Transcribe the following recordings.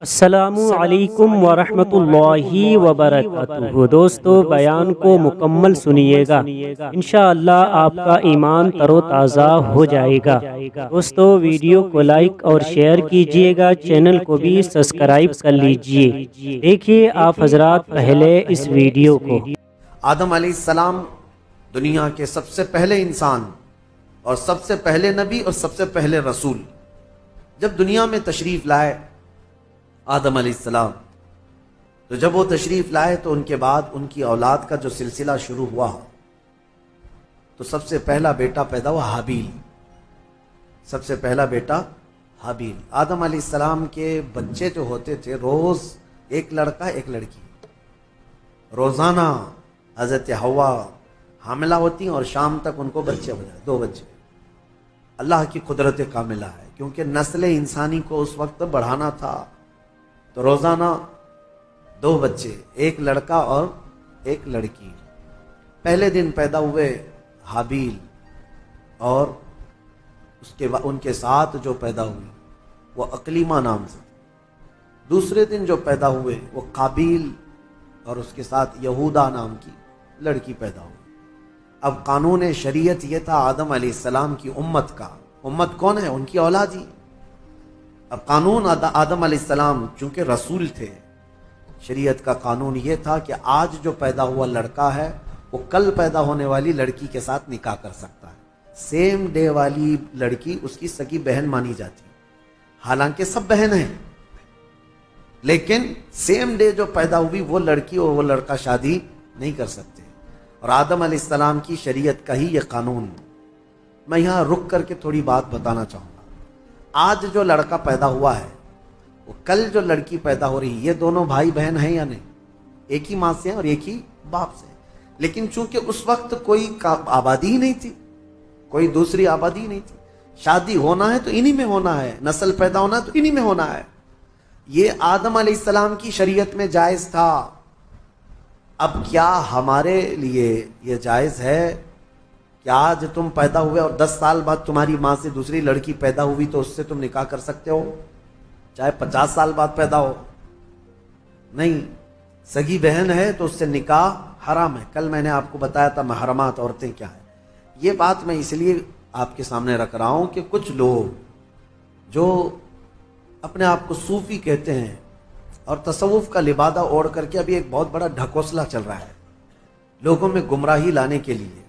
السلام علیکم ورحمۃ اللہ وبرکاتہ۔ دوستو بیان کو مکمل سنیے گا، انشاءاللہ آپ کا ایمان تر و تازہ ہو جائے گا۔ دوستو ویڈیو کو لائک اور شیئر کیجئے گا، چینل کو بھی سبسکرائب کر لیجئے۔ دیکھیے آپ حضرات پہلے اس ویڈیو کو۔ آدم علیہ السلام دنیا کے سب سے پہلے انسان اور سب سے پہلے نبی اور سب سے پہلے رسول جب دنیا میں تشریف لائے آدم علیہ السلام، تو جب وہ تشریف لائے تو ان کے بعد ان کی اولاد کا جو سلسلہ شروع ہوا تو سب سے پہلا بیٹا پیدا ہوا حابیل۔ سب سے پہلا بیٹا حابیل۔ آدم علیہ السلام کے بچے جو ہوتے تھے روز ایک لڑکا ایک لڑکی، روزانہ حضرت حوا حاملہ ہوتی اور شام تک ان کو بچے ہو جائے، 2 بچے۔ اللہ کی قدرت کاملہ ہے، کیونکہ نسل انسانی کو اس وقت بڑھانا تھا تو روزانہ 2 بچے، ایک لڑکا اور ایک لڑکی۔ پہلے دن پیدا ہوئے حابیل اور ان کے ساتھ جو پیدا ہوئی وہ اقلیمہ نام سے۔ دوسرے دن جو پیدا ہوئے وہ قابیل اور اس کے ساتھ یہودا نام کی لڑکی پیدا ہوئی۔ اب قانون شریعت یہ تھا آدم علیہ السلام کی امت کا، امت کون ہے؟ ان کی اولاد ہی۔ اب قانون آدم علیہ السلام چونکہ رسول تھے، شریعت کا قانون یہ تھا کہ آج جو پیدا ہوا لڑکا ہے وہ کل پیدا ہونے والی لڑکی کے ساتھ نکاح کر سکتا ہے۔ سیم ڈے والی لڑکی اس کی سگی بہن مانی جاتی، حالانکہ سب بہن ہیں، لیکن سیم ڈے جو پیدا ہوئی وہ لڑکی اور وہ لڑکا شادی نہیں کر سکتے۔ اور آدم علیہ السلام کی شریعت کا ہی یہ قانون۔ میں یہاں رک کر کے تھوڑی بات بتانا چاہوں گا۔ آج جو لڑکا پیدا ہوا ہے وہ کل جو لڑکی پیدا ہو رہی، یہ دونوں بھائی بہن ہیں یا نہیں؟ ایک ہی ماں سے ہیں اور ایک ہی باپ سے، لیکن چونکہ اس وقت کوئی آبادی ہی نہیں تھی، کوئی دوسری آبادی نہیں تھی، شادی ہونا ہے تو انہی میں ہونا ہے، نسل پیدا ہونا ہے تو انہی میں ہونا ہے۔ یہ آدم علیہ السلام کی شریعت میں جائز تھا۔ اب کیا ہمارے لیے یہ جائز ہے کہ آج تم پیدا ہوئے اور 10 سال بعد تمہاری ماں سے دوسری لڑکی پیدا ہوئی تو اس سے تم نکاح کر سکتے ہو، چاہے 50 سال بعد پیدا ہو؟ نہیں، سگی بہن ہے تو اس سے نکاح حرام ہے۔ کل میں نے آپ کو بتایا تھا محرمات عورتیں کیا ہیں۔ یہ بات میں اس لیے آپ کے سامنے رکھ رہا ہوں کہ کچھ لوگ جو اپنے آپ کو صوفی کہتے ہیں اور تصوف کا لبادہ اوڑھ کر کے ابھی ایک بہت بڑا ڈھکوسلا چل رہا ہے لوگوں میں گمراہی لانے کے لیے۔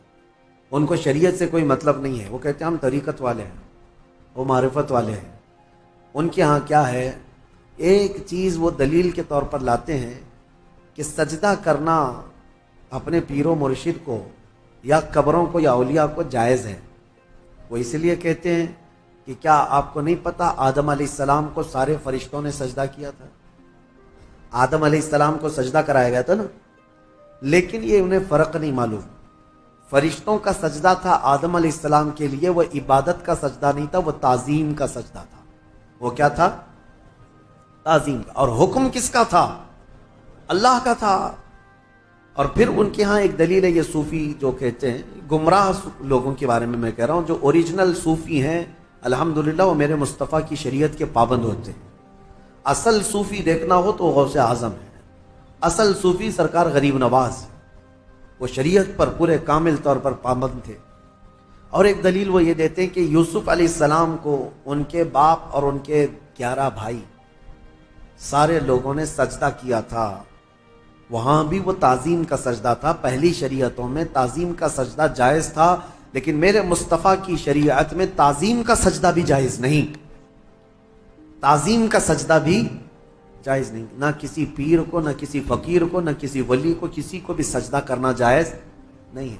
ان کو شریعت سے کوئی مطلب نہیں ہے، وہ کہتے ہیں ہم طریقت والے ہیں، وہ معرفت والے ہیں۔ ان کے ہاں کیا ہے، ایک چیز وہ دلیل کے طور پر لاتے ہیں کہ سجدہ کرنا اپنے پیر و مرشد کو یا قبروں کو یا اولیاء کو جائز ہے۔ وہ اس لیے کہتے ہیں کہ کیا آپ کو نہیں پتا آدم علیہ السلام کو سارے فرشتوں نے سجدہ کیا تھا؟ آدم علیہ السلام کو سجدہ کرایا گیا تھا نا، لیکن یہ انہیں فرق نہیں معلوم۔ فرشتوں کا سجدہ تھا آدم علیہ السلام کے لیے، وہ عبادت کا سجدہ نہیں تھا، وہ تعظیم کا سجدہ تھا۔ وہ کیا تھا؟ تعظیم کا۔ اور حکم کس کا تھا؟ اللہ کا تھا۔ اور پھر ان کے ہاں ایک دلیل ہے، یہ صوفی جو کہتے ہیں، گمراہ لوگوں کے بارے میں کہہ رہا ہوں، جو اوریجنل صوفی ہیں الحمدللہ وہ میرے مصطفیٰ کی شریعت کے پابند ہوتے ہیں۔ اصل صوفی دیکھنا ہو تو غوث اعظم ہے، اصل صوفی سرکار غریب نواز، وہ شریعت پر پورے کامل طور پر پابند تھے۔ اور ایک دلیل وہ یہ دیتے ہیں کہ یوسف علیہ السلام کو ان کے باپ اور ان کے 11 بھائی سارے لوگوں نے سجدہ کیا تھا، وہاں بھی وہ تعظیم کا سجدہ تھا۔ پہلی شریعتوں میں تعظیم کا سجدہ جائز تھا، لیکن میرے مصطفیٰ کی شریعت میں تعظیم کا سجدہ بھی جائز نہیں، تعظیم کا سجدہ بھی جائز نہیں۔ نہ کسی پیر کو، نہ کسی فقیر کو، نہ کسی ولی کو، کسی کو بھی سجدہ کرنا جائز نہیں ہے۔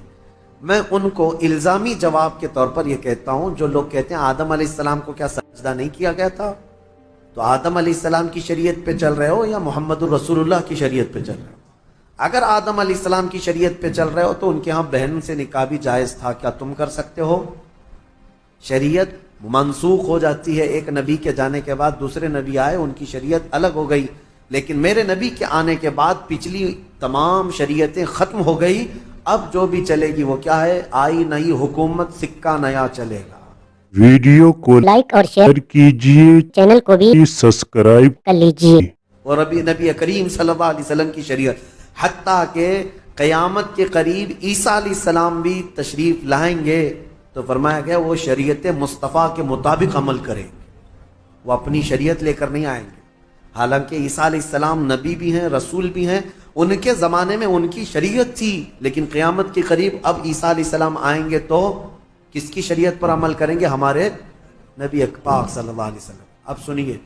میں ان کو الزامی جواب کے طور پر یہ کہتا ہوں، جو لوگ کہتے ہیں آدم علیہ السلام کو کیا سجدہ نہیں کیا گیا تھا، تو آدم علیہ السلام کی شریعت پہ چل رہے ہو یا محمد الرسول اللہ کی شریعت پہ چل رہے ہو؟ اگر آدم علیہ السلام کی شریعت پہ چل رہے ہو تو ان کے ہاں بہن سے نکاح بھی جائز تھا، کیا تم کر سکتے ہو؟ شریعت منسوخ ہو جاتی ہے، ایک نبی کے جانے کے بعد دوسرے نبی آئے، ان کی شریعت الگ ہو گئی، لیکن میرے نبی کے آنے کے بعد پچھلی تمام شریعتیں ختم ہو گئی۔ اب جو بھی چلے گی وہ کیا ہے؟ آئی نئی حکومت، سکہ نیا چلے گا۔ ویڈیو کو لائک اور شیئر کیجیے، چینل کو بھی سبسکرائب کر لیجیے۔ اور ابھی نبی کریم صلی اللہ علیہ وسلم کی شریعت، حتیٰ کہ قیامت کے قریب عیسیٰ علیہ السلام بھی تشریف لائیں گے تو فرمایا گیا وہ شریعت مصطفیٰ کے مطابق عمل کریں گے، وہ اپنی شریعت لے کر نہیں آئیں گے۔ حالانکہ عیسیٰ علیہ السلام نبی بھی ہیں، رسول بھی ہیں، ان کے زمانے میں ان کی شریعت تھی، لیکن قیامت کے قریب اب عیسیٰ علیہ السلام آئیں گے تو کس کی شریعت پر عمل کریں گے؟ ہمارے نبی پاک صلی اللہ علیہ وسلم۔ اب سنیے،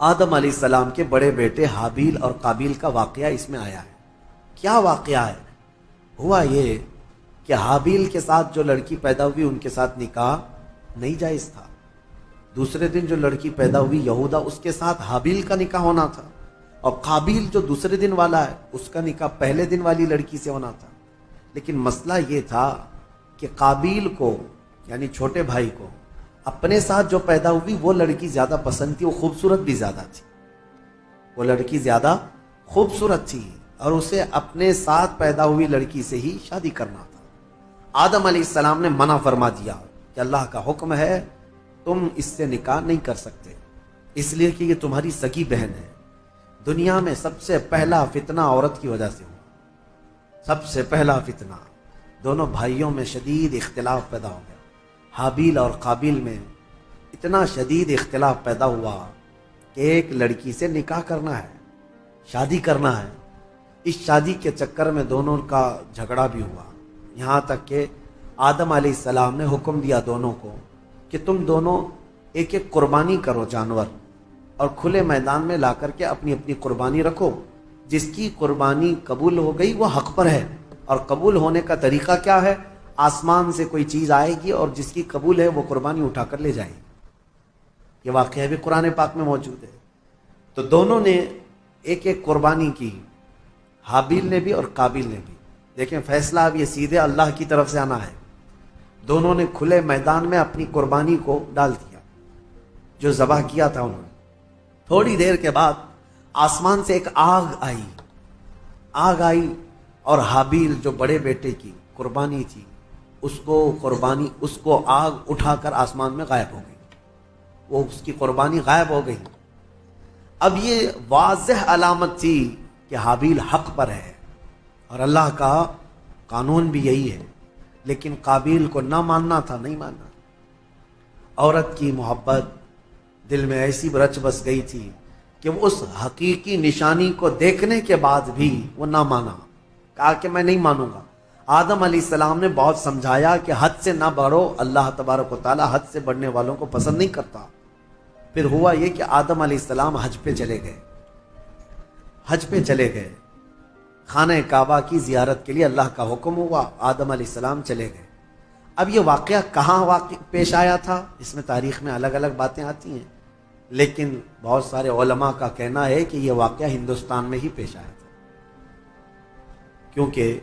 آدم علیہ السلام کے بڑے بیٹے حابیل اور قابیل کا واقعہ اس میں آیا ہے۔ کیا واقعہ ہے؟ ہوا یہ کہ حابیل کے ساتھ جو لڑکی پیدا ہوئی ان کے ساتھ نکاح نہیں جائز تھا۔ دوسرے دن جو لڑکی پیدا ہوئی یہودا، اس کے ساتھ حابیل کا نکاح ہونا تھا، اور قابیل جو دوسرے دن والا ہے اس کا نکاح پہلے دن والی لڑکی سے ہونا تھا۔ لیکن مسئلہ یہ تھا کہ قابیل کو یعنی چھوٹے بھائی کو اپنے ساتھ جو پیدا ہوئی وہ لڑکی زیادہ پسند تھی، وہ خوبصورت بھی زیادہ تھی، وہ لڑکی زیادہ خوبصورت تھی اور اسے اپنے ساتھ پیدا ہوئی لڑکی سے ہی شادی کرنا تھا۔ آدم علیہ السلام نے منع فرما دیا کہ اللہ کا حکم ہے تم اس سے نکاح نہیں کر سکتے، اس لیے کہ یہ تمہاری سگی بہن ہے۔ دنیا میں سب سے پہلا فتنہ عورت کی وجہ سے ہوا، سب سے پہلا فتنہ۔ دونوں بھائیوں میں شدید اختلاف پیدا ہو گیا، حابیل اور قابیل میں اتنا شدید اختلاف پیدا ہوا کہ ایک لڑکی سے نکاح کرنا ہے، شادی کرنا ہے۔ اس شادی کے چکر میں دونوں کا جھگڑا بھی ہوا، یہاں تک کہ آدم علیہ السلام نے حکم دیا دونوں کو کہ تم دونوں ایک ایک قربانی کرو جانور، اور کھلے میدان میں لا کر کے اپنی اپنی قربانی رکھو۔ جس کی قربانی قبول ہو گئی وہ حق پر ہے، اور قبول ہونے کا طریقہ کیا ہے؟ آسمان سے کوئی چیز آئے گی اور جس کی قبول ہے وہ قربانی اٹھا کر لے جائے گی۔ یہ واقعہ بھی قرآن پاک میں موجود ہے۔ تو دونوں نے ایک ایک قربانی کی، حابیل نے بھی اور قابیل نے بھی۔ دیکھیں فیصلہ اب یہ سیدھے اللہ کی طرف سے آنا ہے۔ دونوں نے کھلے میدان میں اپنی قربانی کو ڈال دیا، جو ذبح کیا تھا انہوں نے۔ تھوڑی دیر کے بعد آسمان سے ایک آگ آئی اور حابیل جو بڑے بیٹے کی قربانی تھی اس کو آگ اٹھا کر آسمان میں غائب ہو گئی، وہ اس کی قربانی غائب ہو گئی۔ اب یہ واضح علامت تھی کہ حابیل حق پر ہے اور اللہ کا قانون بھی یہی ہے، لیکن قابیل کو نہ ماننا تھا، نہیں ماننا۔ عورت کی محبت دل میں ایسی رچ بس گئی تھی کہ وہ اس حقیقی نشانی کو دیکھنے کے بعد بھی وہ نہ مانا، کہا کہ میں نہیں مانوں گا۔ آدم علیہ السلام نے بہت سمجھایا کہ حد سے نہ بڑھو، اللہ تبارک و تعالی حد سے بڑھنے والوں کو پسند نہیں کرتا۔ پھر ہوا یہ کہ آدم علیہ السلام حج پہ چلے گئے، خانہ کعبہ کی زیارت کے لیے اللہ کا حکم ہوا، آدم علیہ السلام چلے گئے۔ اب یہ واقعہ کہاں پیش آیا تھا، اس میں تاریخ میں الگ الگ باتیں آتی ہیں، لیکن بہت سارے علماء کا کہنا ہے کہ یہ واقعہ ہندوستان میں ہی پیش آیا تھا، کیونکہ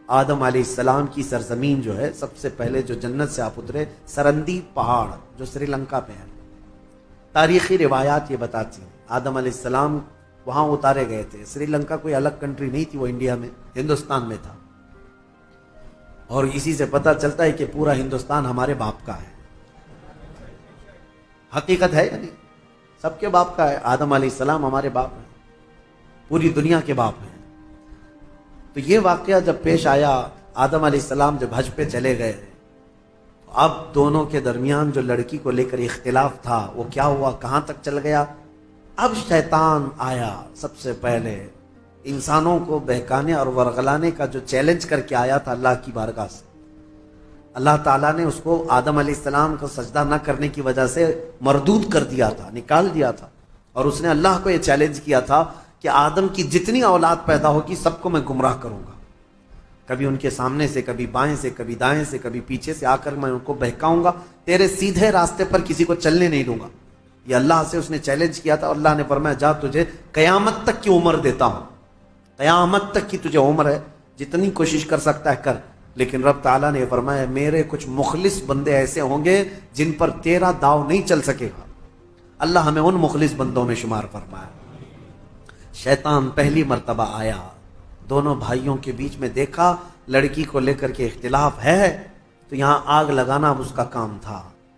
آدم علیہ السلام کی سرزمین جو ہے، سب سے پہلے جو جنت سے آپ اترے سرندیپ پہاڑ جو سری لنکا پہ ہے، تاریخی روایات یہ بتاتی ہیں آدم علیہ السلام وہاں اتارے گئے تھے۔ سری لنکا کوئی الگ کنٹری نہیں تھی، وہ انڈیا میں ہندوستان میں تھا، اور اسی سے پتہ چلتا ہے کہ پورا ہندوستان ہمارے باپ کا ہے۔ حقیقت ہے یعنی سب کے باپ کا ہے، آدم علیہ السلام ہمارے باپ ہیں، پوری دنیا کے باپ ہیں۔ تو یہ واقعہ جب پیش آیا، آدم علیہ السلام جب حج پہ چلے گئے، اب دونوں کے درمیان جو لڑکی کو لے کر اختلاف تھا وہ کیا ہوا، کہاں تک چل گیا؟ اب شیطان آیا، سب سے پہلے انسانوں کو بہکانے اور ورغلانے کا جو چیلنج کر کے آیا تھا اللہ کی بارگاہ سے۔ اللہ تعالیٰ نے اس کو آدم علیہ السلام کو سجدہ نہ کرنے کی وجہ سے مردود کر دیا تھا، نکال دیا تھا، اور اس نے اللہ کو یہ چیلنج کیا تھا کہ آدم کی جتنی اولاد پیدا ہوگی سب کو میں گمراہ کروں گا، کبھی ان کے سامنے سے، کبھی بائیں سے، کبھی دائیں سے، کبھی پیچھے سے آ کر میں ان کو بہکاؤں گا، تیرے سیدھے راستے پر کسی کو چلنے نہیں دوں گا۔ یہ اللہ سے اس نے چیلنج کیا تھا، اللہ نے فرمایا جا تجھے قیامت تک کی عمر دیتا ہوں، قیامت تک کی تجھے عمر ہے، جتنی کوشش کر سکتا ہے کر۔ لیکن رب تعالیٰ نے فرمایا میرے کچھ مخلص بندے ایسے ہوں گے جن پر تیرا داؤ نہیں چل سکے گا۔ اللہ ہمیں ان مخلص بندوں میں شمار فرمایا۔ شیطان پہلی مرتبہ آیا، دونوں بھائیوں کے بیچ میں دیکھا لڑکی کو لے کر کے اختلاف ہے، تو یہاں آگ لگانا اب اس کا کام تھا۔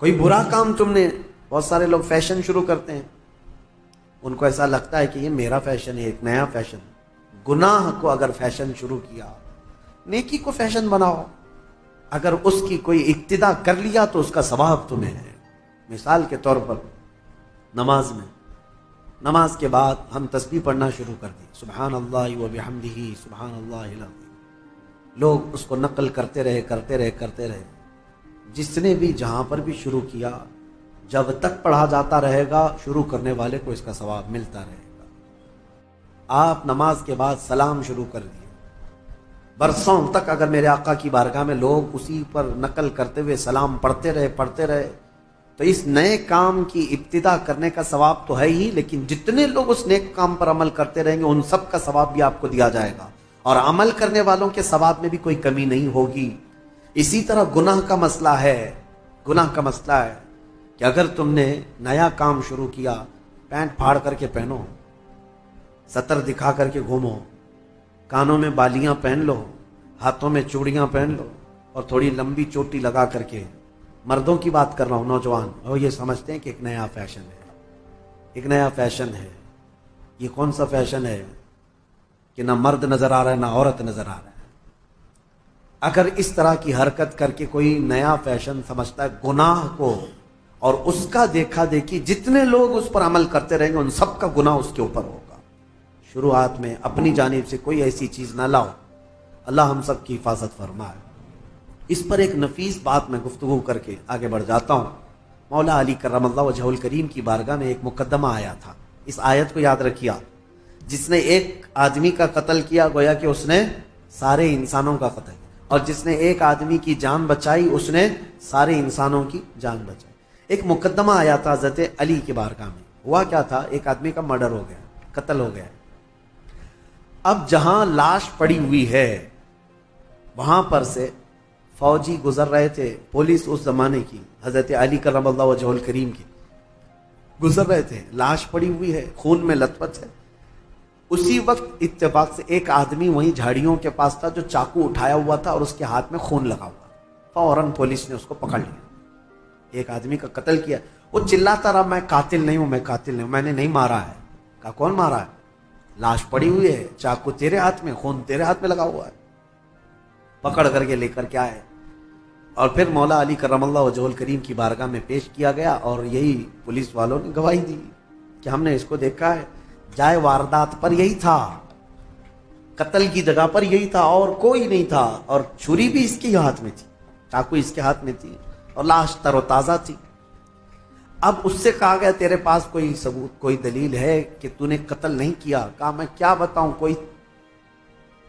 کوئی برا کام تم نے، بہت سارے لوگ فیشن شروع کرتے ہیں، ان کو ایسا لگتا ہے کہ یہ میرا فیشن ہے، ایک نیا فیشن۔ گناہ کو اگر فیشن شروع کیا، نیکی کو فیشن بناؤ، اگر اس کی کوئی ابتدا کر لیا تو اس کا ثواب تمہیں ہے۔ مثال کے طور پر نماز کے بعد ہم تسبیح پڑھنا شروع کر دی، سبحان اللہ و بحمدہ سبحان اللہ العظیم، لوگ اس کو نقل کرتے رہے، جس نے بھی جہاں پر بھی شروع کیا، جب تک پڑھا جاتا رہے گا شروع کرنے والے کو اس کا ثواب ملتا رہے گا۔ آپ نماز کے بعد سلام شروع کر دیے، برسوں تک اگر میرے آقا کی بارگاہ میں لوگ اسی پر نقل کرتے ہوئے سلام پڑھتے رہے تو اس نئے کام کی ابتدا کرنے کا ثواب تو ہے ہی، لیکن جتنے لوگ اس نیک کام پر عمل کرتے رہیں گے ان سب کا ثواب بھی آپ کو دیا جائے گا، اور عمل کرنے والوں کے ثواب میں بھی کوئی کمی نہیں ہوگی۔ اسی طرح گناہ کا مسئلہ ہے کہ اگر تم نے نیا کام شروع کیا، پینٹ پھاڑ کر کے پہنو، سطر دکھا کر کے گھومو، کانوں میں بالیاں پہن لو، ہاتھوں میں چوڑیاں پہن لو، اور تھوڑی لمبی چوٹی لگا کر کے، مردوں کی بات کر رہا ہوں، نوجوان، اور یہ سمجھتے ہیں کہ ایک نیا فیشن ہے۔ یہ کون سا فیشن ہے کہ نہ مرد نظر آ رہا ہے نہ عورت نظر آ رہا ہے۔ اگر اس طرح کی حرکت کر کے کوئی نیا فیشن سمجھتا ہے گناہ کو، اور اس کا دیکھا دیکھی جتنے لوگ اس پر عمل کرتے رہیں گے ان سب کا گناہ اس کے اوپر ہوگا۔ شروعات میں اپنی جانب سے کوئی ایسی چیز نہ لاؤ، اللہ ہم سب کی حفاظت فرمائے۔ اس پر ایک نفیس بات میں گفتگو کر کے آگے بڑھ جاتا ہوں۔ مولا علی کرم اللہ وجہہ الکریم کی بارگاہ میں ایک مقدمہ آیا تھا، اس آیت کو یاد رکھیا، جس نے ایک آدمی کا قتل کیا گویا کہ اس نے سارے انسانوں کا قتل، اور جس نے ایک آدمی کی جان بچائی اس نے سارے انسانوں کی جان بچائی۔ ایک مقدمہ آیا تھا حضرت علی کی بارگاہ میں۔ ہوا کیا تھا، ایک آدمی کا مرڈر ہو گیا، قتل ہو گیا۔ اب جہاں لاش پڑی ہوئی ہے وہاں پر سے فوجی گزر رہے تھے، پولیس اس زمانے کی حضرت علی کرم اللہ وجہہ الکریم کی گزر رہے تھے، لاش پڑی ہوئی ہے، خون میں لت پت ہے۔ اسی وقت اتفاق سے ایک آدمی وہیں جھاڑیوں کے پاس تھا جو چاقو اٹھایا ہوا تھا اور اس کے ہاتھ میں خون لگا ہوا، فوراً پولیس نے اس کو پکڑ لیا۔ ایک آدمی کا قتل کیا، وہ چلاتا رہا میں قاتل نہیں ہوں، میں نے نہیں مارا ہے۔ کہا کون مارا ہے؟ لاش پڑی ہوئی ہے، چاقو تیرے ہاتھ میں، خون تیرے ہاتھ میں لگا ہوا ہے۔ پکڑ کر کے لے کر کے آئے، اور پھر مولا علی کرم اللہ وجہہ الکریم کی بارگاہ میں پیش کیا گیا، اور یہی پولیس والوں نے گواہی دی کہ ہم نے اس کو دیکھا ہے، جائے واردات پر یہی تھا، قتل کی جگہ پر یہی تھا، اور کوئی نہیں تھا، اور چھری بھی اس کے ہاتھ میں تھی، چاقو اس کے ہاتھ میں تھی، اور لاش تر و تازہ تھی۔ اب اس سے کہا گیا تیرے پاس کوئی ثبوت، کوئی دلیل ہے کہ تو نے قتل نہیں کیا؟ کہا میں کیا بتاؤں، کوئی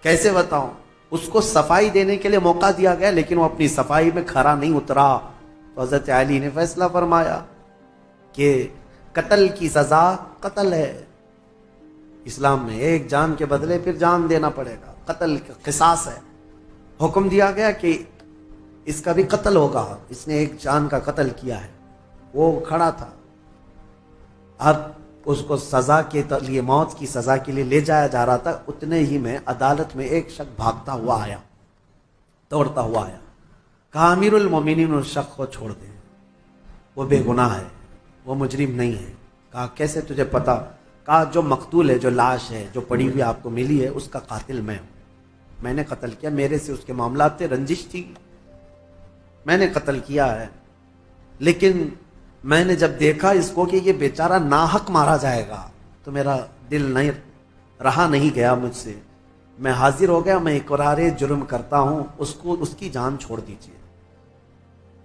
کیسے بتاؤں؟ اس کو صفائی دینے کے لیے موقع دیا گیا، لیکن وہ اپنی صفائی میں کھرا نہیں اترا، تو حضرت علی نے فیصلہ فرمایا کہ قتل کی سزا قتل ہے۔ اسلام میں ایک جان کے بدلے پھر جان دینا پڑے گا، قتل قصاص ہے۔ حکم دیا گیا کہ اس کا بھی قتل ہوگا، اس نے ایک جان کا قتل کیا ہے۔ وہ کھڑا تھا، اب اس کو سزا کے لیے، موت کی سزا کے لیے لے جایا جا رہا تھا، اتنے ہی میں عدالت میں ایک شخص بھاگتا ہوا آیا، دوڑتا ہوا آیا، کہا امیر المومنین اس شخص کو چھوڑ دیں، وہ بے گناہ ہے، وہ مجرم نہیں ہے۔ کہا کیسے تجھے پتا؟ کہا جو مقتول ہے، جو لاش ہے، جو پڑی ہوئی آپ کو ملی ہے، اس کا قاتل میں ہوں، میں نے قتل کیا، میرے سے اس کے معاملات تھے، رنجش تھی، میں نے قتل کیا ہے۔ لیکن میں نے جب دیکھا اس کو کہ یہ بیچارہ ناحق مارا جائے گا تو میرا دل نہیں رہا، نہیں گیا مجھ سے، میں حاضر ہو گیا، میں اقرار جرم کرتا ہوں، اس کی جان چھوڑ دیجیے۔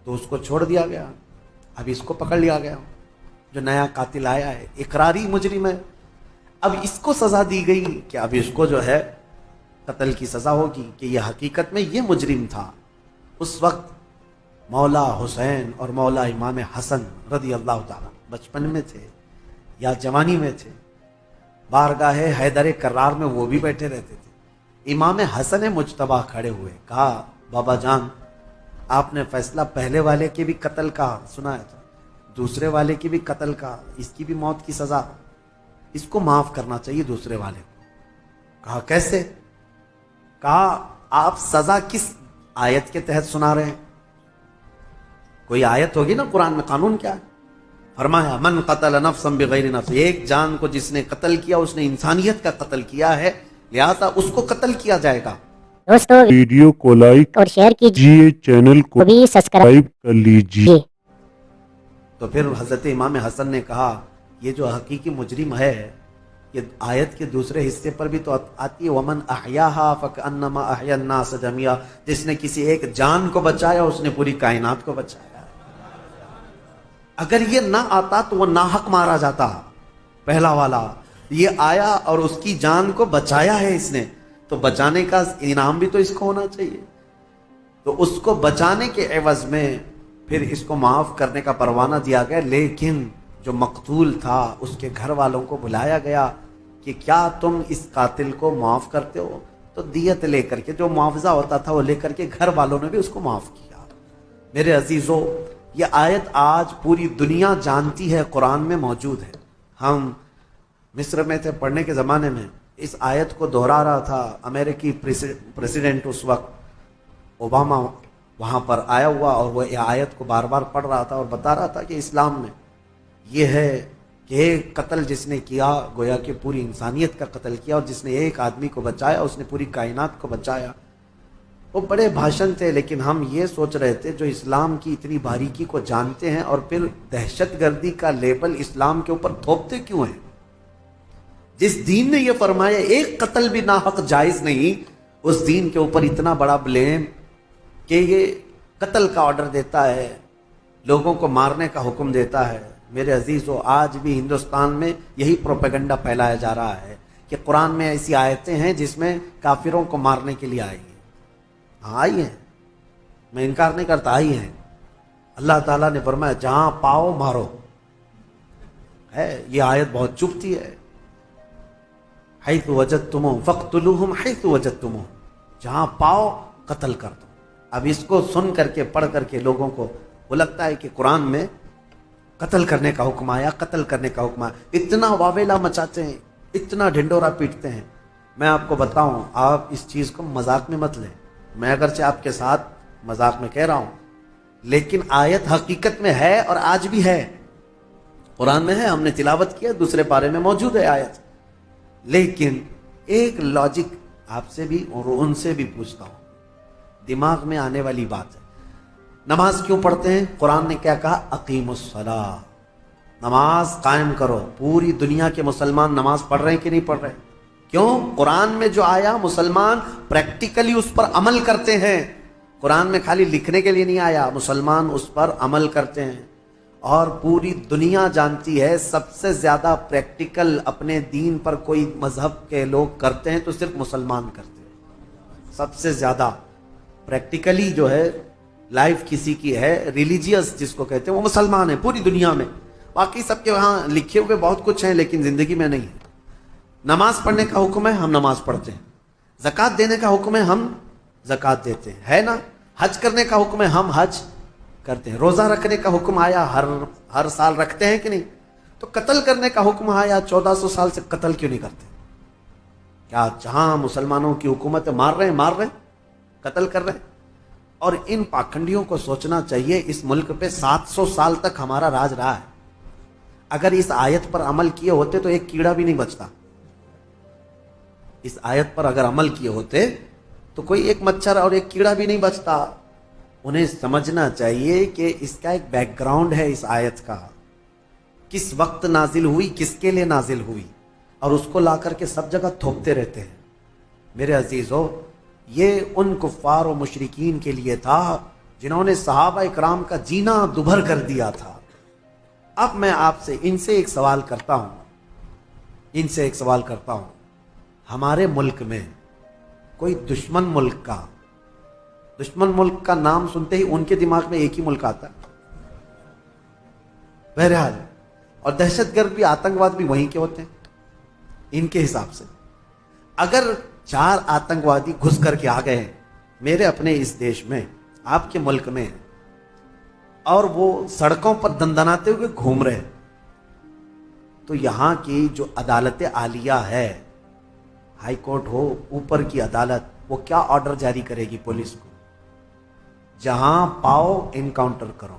تو اس کو چھوڑ دیا گیا۔ اب اس کو پکڑ لیا گیا، جو نیا قاتل آیا ہے، اقراری مجرم ہے۔ اب اس کو سزا دی گئی کہ اب اس کو جو ہے قتل کی سزا ہوگی، کہ یہ حقیقت میں یہ مجرم تھا۔ اس وقت مولا حسین اور مولا امام حسن رضی اللہ تعالیٰ بچپن میں تھے یا جوانی میں تھے، بارگاہ حیدر کرار میں وہ بھی بیٹھے رہتے تھے۔ امام حسن مجتبیٰ کھڑے ہوئے، کہا بابا جان آپ نے فیصلہ پہلے والے کے بھی قتل کا سنایا تھا، دوسرے والے کی بھی قتل کا، اس کی بھی موت کی سزا، اس کو معاف کرنا چاہیے دوسرے والے کو۔ کہا کیسے؟ کہا آپ سزا کس آیت کے تحت سنا رہے ہیں؟ کوئی آیت ہوگی نا قرآن میں، قانون کیا ہے؟ فرمایا من قتل نفسا بغیر نفس، ایک جان کو جس نے قتل کیا اس نے انسانیت کا قتل کیا ہے، لہذا اس کو قتل کیا جائے گا۔ دوستو ویڈیو کو لائک اور شیئر کیجیے، کیجیے، چینل کو بھی سبسکرائب سبسکرائب کر لیجیے۔ تو پھر حضرت امام حسن نے کہا یہ جو حقیقی مجرم ہے، یہ آیت کے دوسرے حصے پر بھی تو آتی ہے ومن احیاها فکانما احیا الناس جميعا، جس نے کسی ایک جان کو بچایا اس نے پوری کائنات کو بچایا۔ اگر یہ نہ آتا تو وہ ناحق مارا جاتا، پہلا والا یہ آیا اور اس کی جان کو بچایا ہے اس نے، تو بچانے کا انعام بھی تو اس کو ہونا چاہیے۔ تو اس کو بچانے کے عوض میں پھر اس کو معاف کرنے کا پروانہ دیا گیا، لیکن جو مقتول تھا اس کے گھر والوں کو بلایا گیا کہ کیا تم اس قاتل کو معاف کرتے ہو؟ تو دیت لے کر کے، جو معاوضہ ہوتا تھا وہ لے کر کے گھر والوں نے بھی اس کو معاف کیا۔ میرے عزیزو، یہ آیت آج پوری دنیا جانتی ہے، قرآن میں موجود ہے۔ ہم مصر میں تھے پڑھنے کے زمانے میں، اس آیت کو دہرا رہا تھا امریکی پریزیڈنٹ اس وقت اوباما، وہاں پر آیا ہوا اور وہ یہ آیت کو بار بار پڑھ رہا تھا اور بتا رہا تھا کہ اسلام میں یہ ہے کہ ایک قتل جس نے کیا گویا کہ پوری انسانیت کا قتل کیا، اور جس نے ایک آدمی کو بچایا اس نے پوری کائنات کو بچایا۔ وہ بڑے بھاشن تھے، لیکن ہم یہ سوچ رہے تھے جو اسلام کی اتنی باریکی کو جانتے ہیں اور پھر دہشت گردی کا لیبل اسلام کے اوپر تھوپتے کیوں ہیں؟ جس دین نے یہ فرمایا ایک قتل بھی ناحق جائز نہیں، اس دین کے اوپر اتنا بڑا بلیم کہ یہ قتل کا آرڈر دیتا ہے، لوگوں کو مارنے کا حکم دیتا ہے۔ میرے عزیزو، آج بھی ہندوستان میں یہی پروپیگنڈا پھیلایا جا رہا ہے کہ قرآن میں ایسی آیتیں ہیں جس میں کافروں کو مارنے کے لیے آئی ہیں۔ ہاں آئی ہیں، میں انکار نہیں کرتا، آئی ہیں۔ اللہ تعالیٰ نے فرمایا جہاں پاؤ مارو، ہے یہ آیت بہت چبھتی ہے، حیث وجدتموہ فاقتلوہم حیث وجدتموہ، جہاں پاؤ قتل کر دو۔ اب اس کو سن کر کے پڑھ کر کے لوگوں کو وہ لگتا ہے کہ قرآن میں قتل کرنے کا حکم آیا، قتل کرنے کا حکم آیا، اتنا واویلا مچاتے ہیں، اتنا ڈھنڈورا پیٹتے ہیں۔ میں آپ کو بتاؤں، آپ اس چیز کو مذاق میں مت لیں، میں اگرچہ آپ کے ساتھ مذاق میں کہہ رہا ہوں، لیکن آیت حقیقت میں ہے اور آج بھی ہے، قرآن میں ہے، ہم نے تلاوت کیا، دوسرے پارے میں موجود ہے آیت۔ لیکن ایک لاجک آپ سے بھی اور ان سے بھی پوچھتا ہوں، دماغ میں آنے والی بات ہے، نماز کیوں پڑھتے ہیں؟ قرآن نے کیا کہا؟ اقیم الصلاۃ، نماز قائم کرو۔ پوری دنیا کے مسلمان نماز پڑھ رہے ہیں کہ نہیں پڑھ رہے؟ کیوں؟ قرآن میں جو آیا مسلمان پریکٹیکلی اس پر عمل کرتے ہیں، قرآن میں خالی لکھنے کے لیے نہیں آیا، مسلمان اس پر عمل کرتے ہیں۔ اور پوری دنیا جانتی ہے سب سے زیادہ پریکٹیکل اپنے دین پر کوئی مذہب کے لوگ کرتے ہیں تو صرف مسلمان کرتے ہیں۔ سب سے زیادہ پریکٹیکلی جو ہے لائف کسی کی ہے ریلیجیس جس کو کہتے ہیں، وہ مسلمان ہیں پوری دنیا میں۔ باقی سب کے وہاں لکھے ہوئے بہت کچھ ہیں لیکن زندگی میں نہیں ہے۔ نماز پڑھنے کا حکم ہے، ہم نماز پڑھتے ہیں۔ زکوٰۃ دینے کا حکم ہے، ہم زکوٰۃ دیتے ہیں، ہے نا؟ حج کرنے کا حکم ہے، ہم حج کرتے ہیں۔ روزہ رکھنے کا حکم آیا، ہر سال رکھتے ہیں کہ نہیں؟ تو قتل کرنے کا حکم آیا، 1400 سال سے قتل کیوں نہیں کرتے؟ کیا جہاں مسلمانوں کی حکومت مار رہے ہیں، قتل کر رہے ہیں؟ اور ان پاکھنڈیوں کو سوچنا چاہیے، اس ملک پہ 700 سال تک ہمارا راج رہا ہے، اگر اس آیت پر عمل کیے ہوتے تو ایک کیڑا بھی نہیں بچتا۔ اس آیت پر اگر عمل کیے ہوتے تو کوئی ایک مچھر اور ایک کیڑا بھی نہیں بچتا۔ انہیں سمجھنا چاہیے کہ اس کا ایک بیک گراؤنڈ ہے، اس آیت کا کس وقت نازل ہوئی، کس کے لیے نازل ہوئی، اور اس کو لا کر کے سب جگہ تھوپتے رہتے ہیں۔ میرے عزیزو، یہ ان کفار و مشرکین کے لیے تھا جنہوں نے صحابہ اکرام کا جینا دوبھر کر دیا تھا۔ اب میں آپ سے ان سے ایک سوال کرتا ہوں، ہمارے ملک میں کوئی دشمن ملک کا نام سنتے ہی ان کے دماغ میں ایک ہی ملک آتا ہے، بہرحال، اور دہشت گرد بھی، آتنکواد بھی وہیں کے ہوتے ہیں ان کے حساب سے۔ اگر 4 آتنکوادی گھس کر کے آ گئے ہیں میرے اپنے اس دیش میں، آپ کے ملک میں، اور وہ سڑکوں پر دندناتے ہوئے گھوم رہے ہیں، تو یہاں کی جو عدالت عالیہ ہے، ہائی کورٹ ہو، اوپر کی عدالت، وہ کیا آرڈر جاری کرے گی پولیس کو؟ جہاں پاؤ انکاؤنٹر کرو،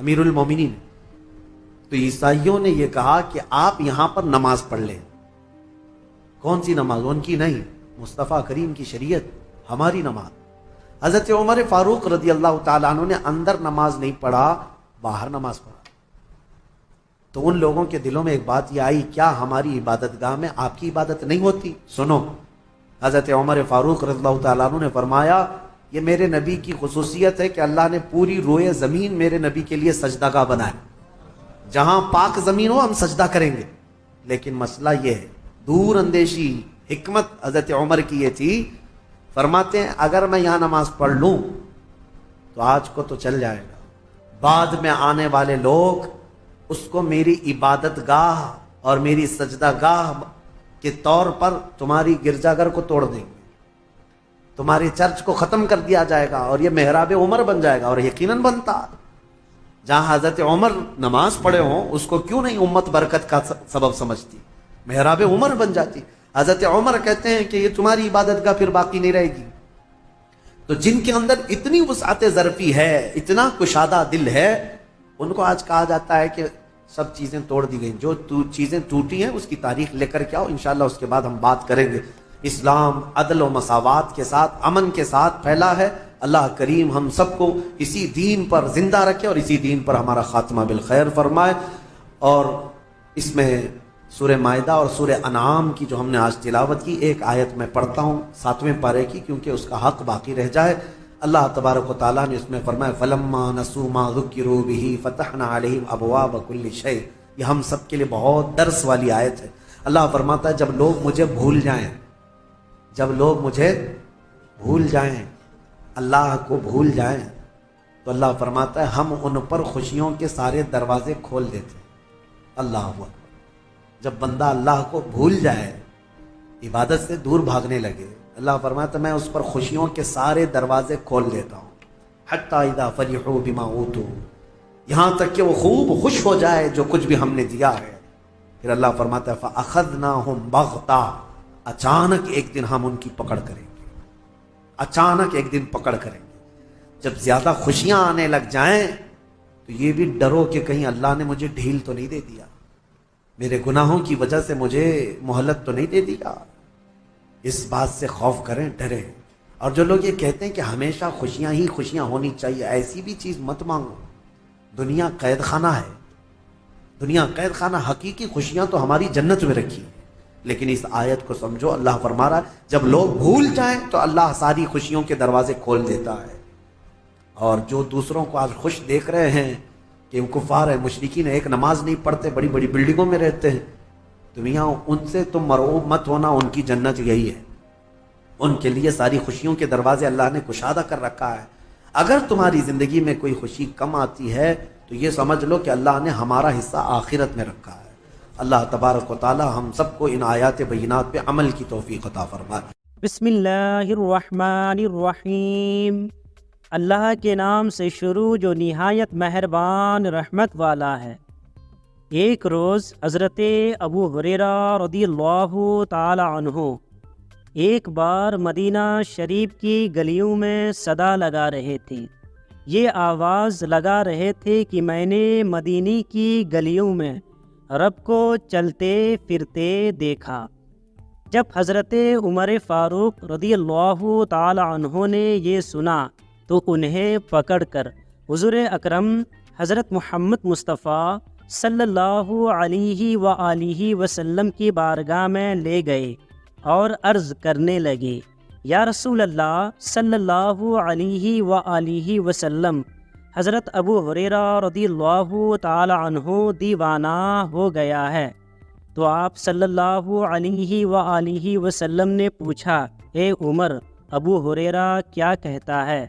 امیر المومنین. تو عیسائیوں نے یہ کہا کہ آپ یہاں پر نماز پڑھ لیں. کون سی نماز؟ ان کی نہیں، مصطفیٰ کریم کی شریعت، ہماری نماز. حضرت عمر فاروق رضی اللہ تعالیٰ عنہ نے اندر نماز نہیں پڑھا، باہر نماز پڑھا. تو ان لوگوں کے دلوں میں ایک بات یہ آئی، کیا ہماری عبادت گاہ میں آپ کی عبادت نہیں ہوتی؟ سنو، حضرت عمر فاروق رضی اللہ تعالیٰ عنہ نے فرمایا یہ میرے نبی کی خصوصیت ہے کہ اللہ نے پوری روئے زمین میرے نبی کے لیے سجدہ گاہ بنایا. جہاں پاک زمین ہو ہم سجدہ کریں گے. لیکن مسئلہ یہ ہے، دور اندیشی حکمت حضرت عمر کی یہ تھی، فرماتے ہیں اگر میں یہاں نماز پڑھ لوں تو آج کو تو چل جائے گا، بعد میں آنے والے لوگ اس کو میری عبادت گاہ اور میری سجدہ گاہ کے طور پر تمہاری گرجا گھر کو توڑ دیں گے، تمہارے چرچ کو ختم کر دیا جائے گا اور یہ محراب عمر بن جائے گا. اور یقیناً بنتا. جہاں حضرت عمر نماز پڑھے ہوں اس کو کیوں نہیں امت برکت کا سبب سمجھتی، محراب عمر بن جاتی. حضرت عمر کہتے ہیں کہ یہ تمہاری عبادت گاہ پھر باقی نہیں رہے گی. تو جن کے اندر اتنی وسعت ظرفی ہے، اتنا کشادہ دل ہے، ان کو آج کہا جاتا ہے کہ سب چیزیں توڑ دی گئیں. جو چیزیں ٹوٹی ہیں اس کی تاریخ لے کر کے آؤ، انشاءاللہ اس کے بعد ہم بات کریں گے. اسلام عدل و مساوات کے ساتھ، امن کے ساتھ پھیلا ہے. اللہ کریم ہم سب کو اسی دین پر زندہ رکھے اور اسی دین پر ہمارا خاتمہ بالخیر فرمائے. اور اس میں سورہ مائدہ اور سورہ انعام کی جو ہم نے آج تلاوت کی، ایک آیت میں پڑھتا ہوں 7ویں پارے کی، کیونکہ اس کا حق باقی رہ جائے. اللہ تبارک و تعالیٰ نے اس میں فرمایا فَلَمَّا نَسُوا مَا ذُكِّرُوا بِهِ فَتَحْنَا عَلَيْهِمْ أَبْوَابَ كُلِّ شَيْءٍ. یہ ہم سب کے لیے بہت درس والی آیت ہے. اللہ فرماتا ہے جب لوگ مجھے بھول جائیں، جب لوگ مجھے بھول جائیں، اللہ کو بھول جائیں، تو اللہ فرماتا ہے ہم ان پر خوشیوں کے سارے دروازے کھول دیتے ہیں. اللہ اکبر. جب بندہ اللہ کو بھول جائے، عبادت سے دور بھاگنے لگے، اللہ فرماتا ہے میں اس پر خوشیوں کے سارے دروازے کھول دیتا ہوں. حتی اذا فرحوا بما اوتوا، یہاں تک کہ وہ خوب خوش ہو جائے جو کچھ بھی ہم نے دیا ہے. پھر اللہ فرماتا ہے فاخذناہم بغتہ، اچانک ایک دن ہم ان کی پکڑ کریں گے، اچانک ایک دن پکڑ کریں گے. جب زیادہ خوشیاں آنے لگ جائیں تو یہ بھی ڈرو کہ کہیں اللہ نے مجھے ڈھیل تو نہیں دے دیا، میرے گناہوں کی وجہ سے مجھے مہلت تو نہیں دے دیا. اس بات سے خوف کریں، ڈریں. اور جو لوگ یہ کہتے ہیں کہ ہمیشہ خوشیاں ہی خوشیاں ہونی چاہیے، ایسی بھی چیز مت مانگو. دنیا قید خانہ ہے، دنیا قید خانہ. حقیقی خوشیاں تو ہماری جنت میں رکھی ہیں. لیکن اس آیت کو سمجھو، اللہ فرما رہا ہے جب لوگ بھول جائیں تو اللہ ساری خوشیوں کے دروازے کھول دیتا ہے. اور جو دوسروں کو آج خوش دیکھ رہے ہیں کہ وہ کفار ہیں، مشرکین ہیں، ایک نماز نہیں پڑھتے، بڑی بڑی بلڈنگوں میں رہتے ہیں، دنیا ان سے تم مرعوب مت ہونا، ان کی جنت یہی ہے. ان کے لیے ساری خوشیوں کے دروازے اللہ نے کشادہ کر رکھا ہے. اگر تمہاری زندگی میں کوئی خوشی کم آتی ہے تو یہ سمجھ لو کہ اللہ نے ہمارا حصہ آخرت میں رکھا ہے. اللہ تبارک و تعالی ہم سب کو ان آیات بینات پہ عمل کی توفیق عطا فرمائے. بسم اللہ الرحمن الرحیم. اللہ کے نام سے شروع جو نہایت مہربان رحمت والا ہے. ایک روز حضرت ابو ہریرہ رضی اللہ تعالی عنہ ایک بار مدینہ شریف کی گلیوں میں صدا لگا رہے تھے. یہ آواز لگا رہے تھے کہ میں نے مدینی کی گلیوں میں رب کو چلتے پھرتے دیکھا. جب حضرت عمر فاروق رضی اللہ تعالی عنہ نے یہ سنا تو انہیں پکڑ کر حضور اکرم حضرت محمد مصطفیٰ صلی اللہ علیہ وآلہ وسلم کی بارگاہ میں لے گئے اور عرض کرنے لگے یا رسول اللہ صلی اللہ علیہ وآلہ وسلم، حضرت ابو ہریرہ رضی اللہ تعالی عنہ دیوانہ ہو گیا ہے. تو آپ صلی اللہ علیہ وآلہ وسلم نے پوچھا اے عمر، ابو ہریرہ کیا کہتا ہے؟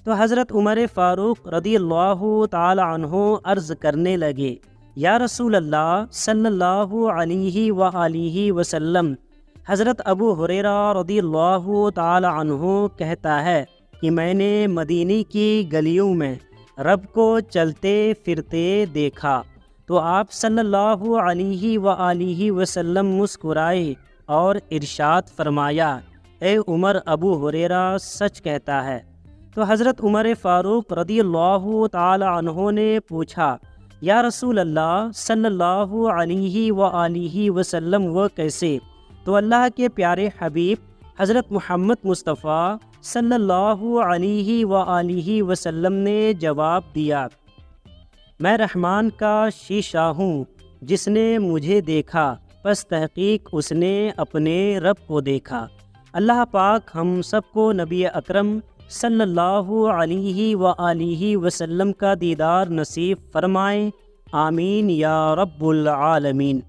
تو حضرت عمر فاروق رضی اللہ تعالی عنہ عرض کرنے لگے یا رسول اللہ صلی اللہ علیہ وآلہ وسلم، حضرت ابو ہریرہ رضی اللہ تعالی عنہ کہتا ہے کہ میں نے مدینی کی گلیوں میں رب کو چلتے پھرتے دیکھا. تو آپ صلی اللہ علیہ وآلہ وسلم مسکرائے اور ارشاد فرمایا اے عمر، ابو ہریرہ سچ کہتا ہے. تو حضرت عمر فاروق رضی اللہ تعالی عنہ نے پوچھا یا رسول اللہ صلی اللہ علیہ وآلہ وسلم وہ کیسے؟ تو اللہ کے پیارے حبیب حضرت محمد مصطفیٰ صلی اللہ علیہ وآلہ وسلم نے جواب دیا، میں رحمان کا شیشہ ہوں، جس نے مجھے دیکھا پس تحقیق اس نے اپنے رب کو دیکھا۔ اللہ پاک ہم سب کو نبی اکرم صلی اللہ علیہ وآلہ وسلم کا دیدار نصیب فرمائیں، آمین یا رب العالمین۔